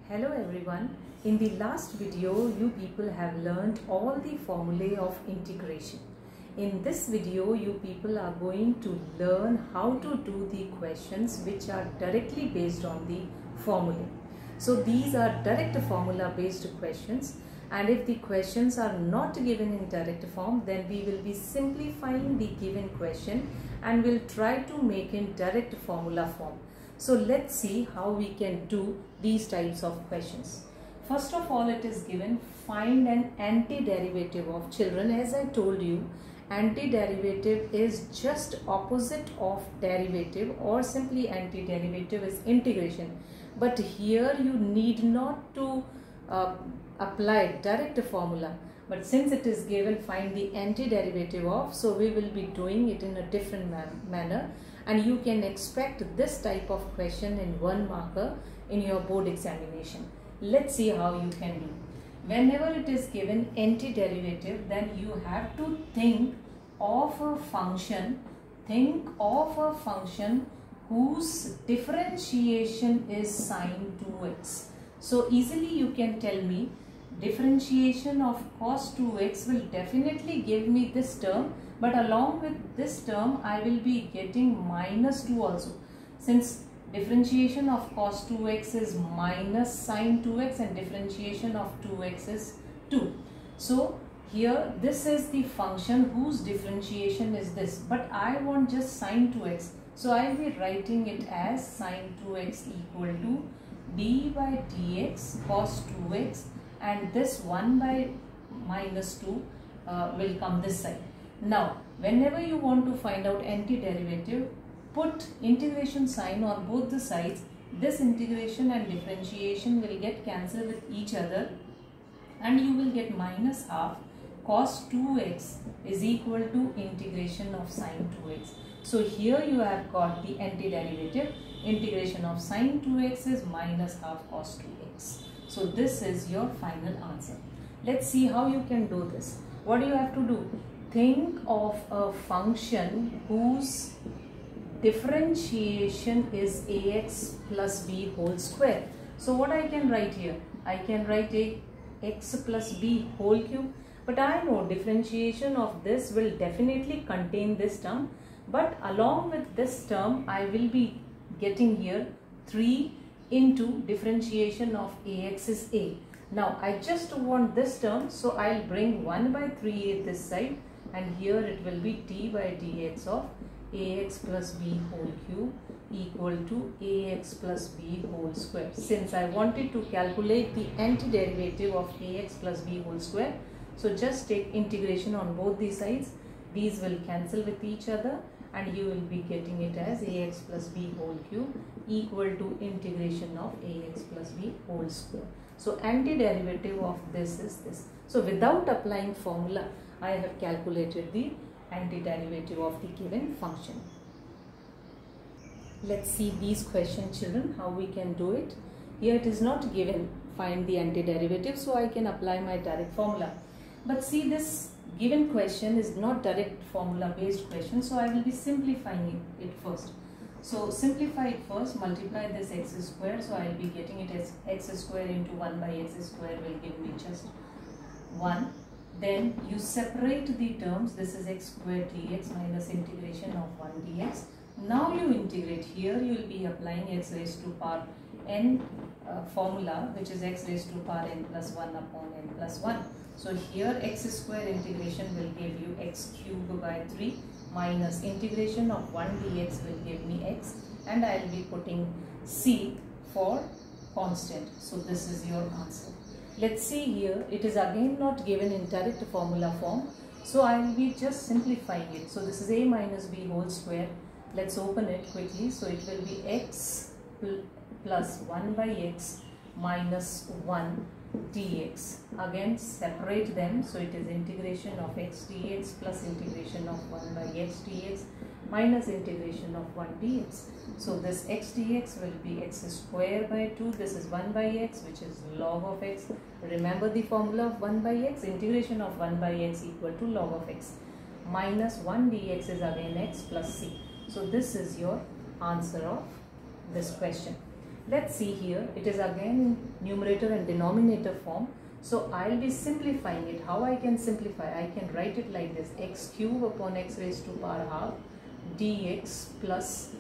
Hello everyone. In the last video, you people have learned all the formulae of integration. In this video, you people are going to learn how to do the questions which are directly based on the formulae. So these are direct formula based questions, and if the questions are not given in direct form, then we will be simplifying the given question and will try to make in direct formula form. So let's see how we can do these types of questions. First of all, it is given find an antiderivative of children. As I told you, antiderivative is just opposite of derivative, or simply antiderivative is integration. But here you need not to apply direct formula. But since it is given find the antiderivative of, so we will be doing it in a different manner. And you can expect this type of question in 1 marker in your board examination. Let's see how you can do. Whenever it is given antiderivative, then you have to think of a function. Think of a function whose differentiation is sine 2x. So easily you can tell me differentiation of cos 2x will definitely give me this term, but along with this term I will be getting minus 2 also, since differentiation of cos 2x is minus sine 2x and differentiation of 2x is 2. So here this is the function whose differentiation is this, but I want just sine 2x, so I will be writing it as sine 2x equal to d by dx cos 2x, and this 1 by minus 2 will come this side. Now whenever you want to find out antiderivative, put integration sign on both the sides. This integration and differentiation will get cancelled with each other, and you will get minus half cos 2x is equal to integration of sine 2x. So here you have got the antiderivative. Integration of sine 2x is minus half cos 2x. So this is your final answer. Let's see how you can do this. What do you have to do? Think of a function whose differentiation is ax plus b whole square. So what I can write here? I can write ax plus b whole cube. But I know differentiation of this will definitely contain this term. But along with this term, I will be getting here 3 into differentiation of ax is a. Now I just want this term, so I'll bring 1 by 3a this side, and here it will be d by dx of ax plus b whole cube equal to ax plus b whole square. Since I wanted to calculate the antiderivative of ax plus b whole square, so just take integration on both these sides. These will cancel with each other, and you will be getting it as ax plus b whole cube equal to integration of ax plus b whole square. So antiderivative of this is this. So without applying formula, I have calculated the antiderivative of the given function. Let's see these questions, children, how we can do it. Here it is not given find the antiderivative, so I can apply my direct formula. But see, this given question is not direct formula based question, so I will be simplifying it first. So simplify it first, multiply this x square, so I will be getting it as x square into 1 by x square will give me just 1. Then you separate the terms, this is x square dx minus integration of 1 dx. Now you integrate. Here you will be applying x raised to power n formula, which is x raised to power n plus 1 upon n plus 1. So here x square integration will give you x cube by 3 minus integration of 1 dx will give me x, and I will be putting c for constant. So this is your answer. Let's see here, it is again not given in direct formula form, so I will be just simplifying it. So this is a minus b whole square. Let's open it quickly. So it will be x plus 1 by x minus 1 dx. Again separate them, so it is integration of x dx plus integration of 1 by x dx minus integration of 1 dx. So this x dx will be x square by 2. This is 1 by x, which is log of x. Remember the formula of 1 by x, integration of 1 by x equal to log of x, minus 1 dx is again x plus c. So this is your answer of this question. Let's see here, it is again numerator and denominator form. So I'll be simplifying it. How I can simplify? I can write it like this: x cube upon x raised to power half dx plus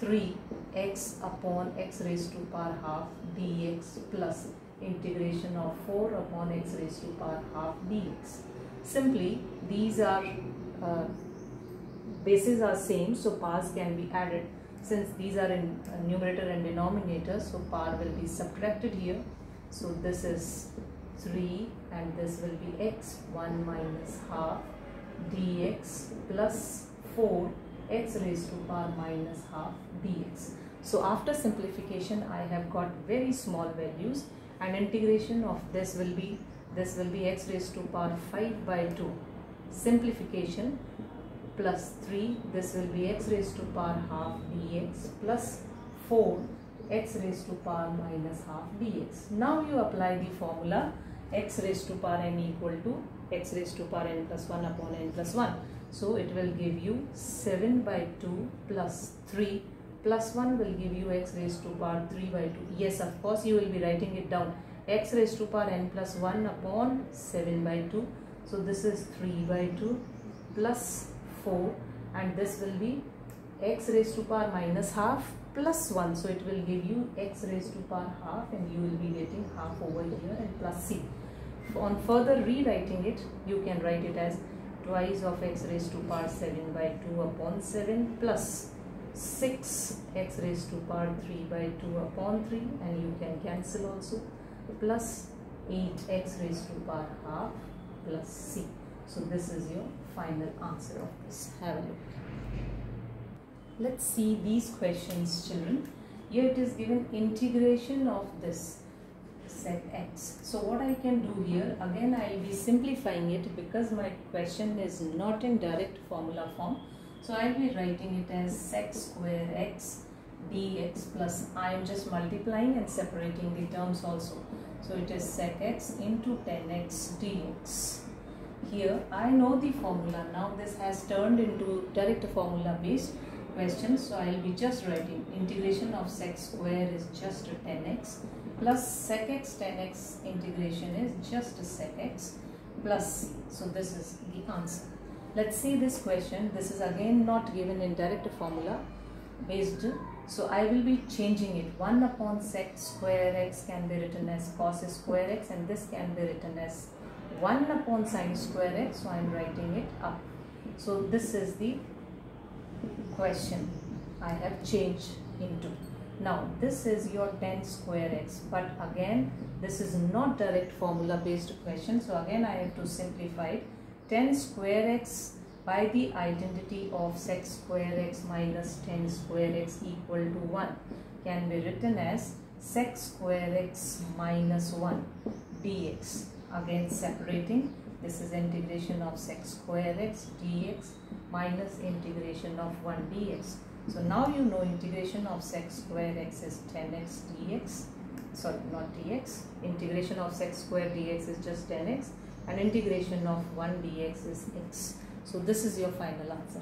3x upon x raised to power half dx plus integration of 4 upon x raised to power half dx. Simply these are bases are same, so powers can be added. Since these are in numerator and denominator, so power will be subtracted here. So this is 3 and this will be x 1 minus half dx plus 4 x raised to power minus half dx. So after simplification I have got very small values, and integration of this will be x raised to power 5 by 2. Simplification plus 3, this will be x raised to power half dx plus 4 x raised to power minus half dx. Now you apply the formula x raised to power n equal to x raised to power n plus 1 upon n plus 1. So it will give you 7 by 2 plus 3 plus 1 will give you x raised to power 3 by 2. Yes, of course you will be writing it down, x raised to power n plus 1 upon 7 by 2. So this is 3 by 2 plus 4, and this will be x raised to power minus half plus 1. So it will give you x raised to power half, and you will be getting half over here and plus c. On further rewriting it, you can write it as twice of x raised to power 7 by 2 upon 7 plus 6 x raised to power 3 by 2 upon 3, and you can cancel also, plus 8 x raised to power half plus c. So this is your final answer of this. Have a look. Let's see these questions, children. Here it is given integration of this set x. So what I can do here, again I will be simplifying it because my question is not in direct formula form. So I will be writing it as sec square x dx plus, I am just multiplying and separating the terms also. So it is sec x into 10x dx. Here I know the formula. Now this has turned into direct formula based question. So I will be just writing integration of sec square is just 10x plus sec x 10x integration is just sec x plus c. So this is the answer. Let's see this question. This is again not given in direct formula based. So I will be changing it. 1 upon sec square x can be written as cos square x, and this can be written as 1 upon sine square x. So I am writing it up. So this is the question I have changed into. Now this is your 10 square x, but again this is not direct formula based question. So again I have to simplify it. 10 square x by the identity of sec square x minus 10 square x equal to 1 can be written as sec square x minus 1 dx. Again separating, this is integration of sec square x dx minus integration of 1 dx. So now you know integration of sec square x is 10x dx, sorry not dx, integration of sec square dx is just 10x, and integration of 1 dx is x. So this is your final answer.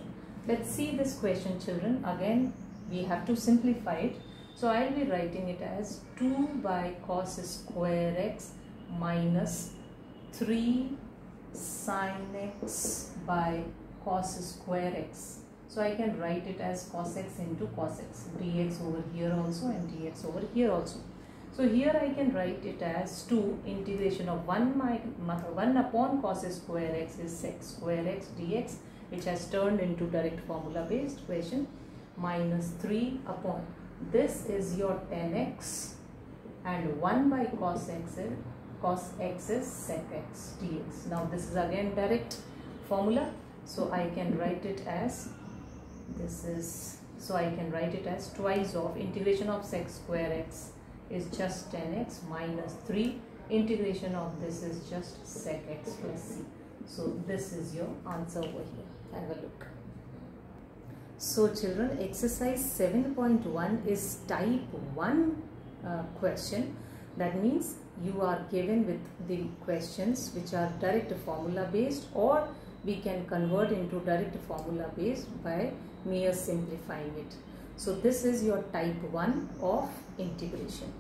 Let's see this question, children. Again we have to simplify it. So I will be writing it as 2 by cos square x minus 3 sin x by cos square x. So I can write it as cos x into cos x, dx over here also and dx over here also. So here I can write it as 2 integration of 1 upon cos square x is sec square x dx, which has turned into direct formula based question, minus 3 upon, this is your 10x, and 1 by cos x is sec x dx. Now this is again direct formula, so I can write it as twice of integration of sec square x is just 10x minus 3, integration of this is just sec x plus c. So this is your answer over here. Have a look. So children, exercise 7.1 is type 1 question. That means you are given with the questions which are direct formula based, or we can convert into direct formula based by mere simplifying it. So this is your type 1 of integration.